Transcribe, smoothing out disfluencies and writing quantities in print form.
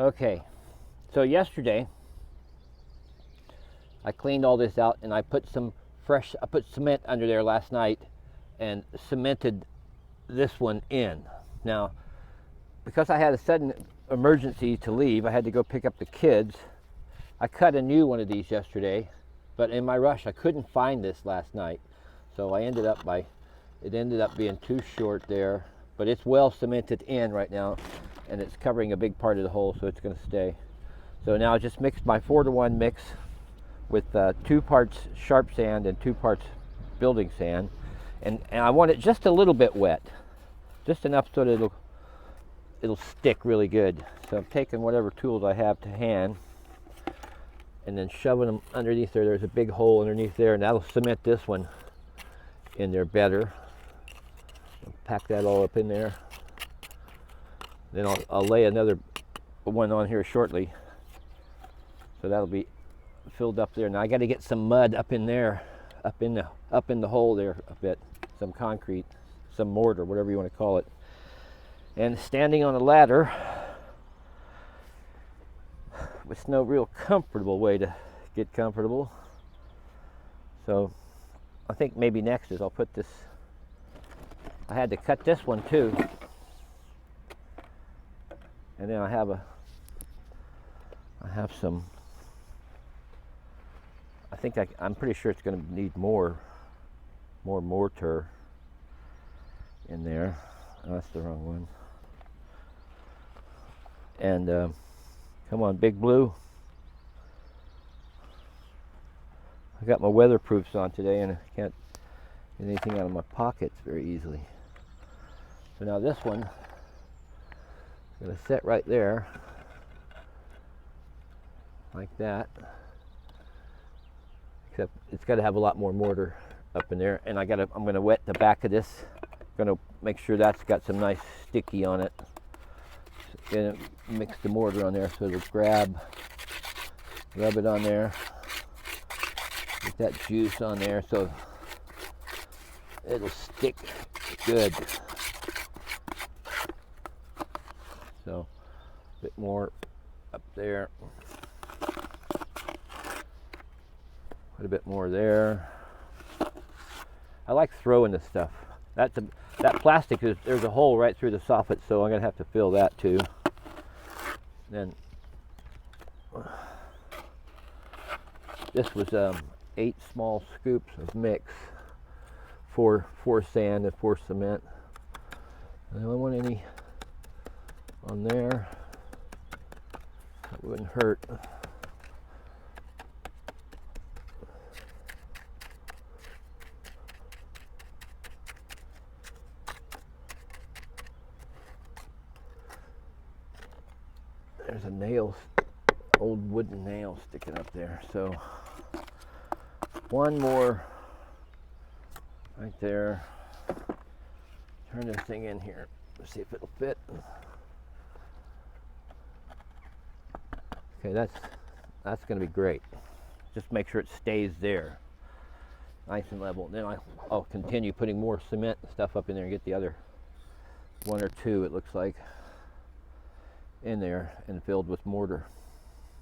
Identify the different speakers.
Speaker 1: Okay, so yesterday I cleaned all this out and I put I put cement under there last night and cemented this one in. Now, because I had a sudden emergency to leave, I had to go pick up the kids. I cut a new one of these yesterday, but in my rush I couldn't find this last night. So it ended up being too short there, but it's well cemented in right now and it's covering a big part of the hole, so it's going to stay. So now I just mixed my 4-to-1 mix with 2 parts sharp sand and 2 parts building sand, and I want it just a little bit wet, just enough so that it'll stick really good. So I'm taking whatever tools I have to hand and then shoving them underneath there. There's a big hole underneath there, and that'll cement this one in there better. I'll pack that all up in there. Then I'll lay another one on here shortly. So that'll be filled up there. Now I got to get some mud up in there, up in the hole there a bit, some concrete, some mortar, whatever you want to call it. And standing on a ladder, it's no real comfortable way to get comfortable. So I think maybe next is I'll put this, I had to cut this one too. And then I have some, I'm pretty sure it's going to need more mortar in there. Oh, that's the wrong one. And come on, Big Blue. I got my weatherproofs on today and I can't get anything out of my pockets very easily. So now this one is going to sit right there like that. Except it's got to have a lot more mortar up in there, and I'm going to wet the back of this. I'm going to make sure that's got some nice sticky on it. Then mix the mortar on there so it'll rub it on there. Get that juice on there so it'll stick good. So a bit more up there. Put a bit more there. I like throwing this stuff. That plastic there's a hole right through the soffit, so I'm gonna have to fill that too. Then this was 8 small scoops of mix, 4 sand and 4 cement. I don't want any on there. That wouldn't hurt. There's a nail, old wooden nail sticking up there. So one more right there. Turn this thing in here. Let's see if it'll fit. Okay, that's going to be great. Just make sure it stays there, nice and level. Then I'll continue putting more cement and stuff up in there and get the other 1 or 2, it looks like, in there and filled with mortar.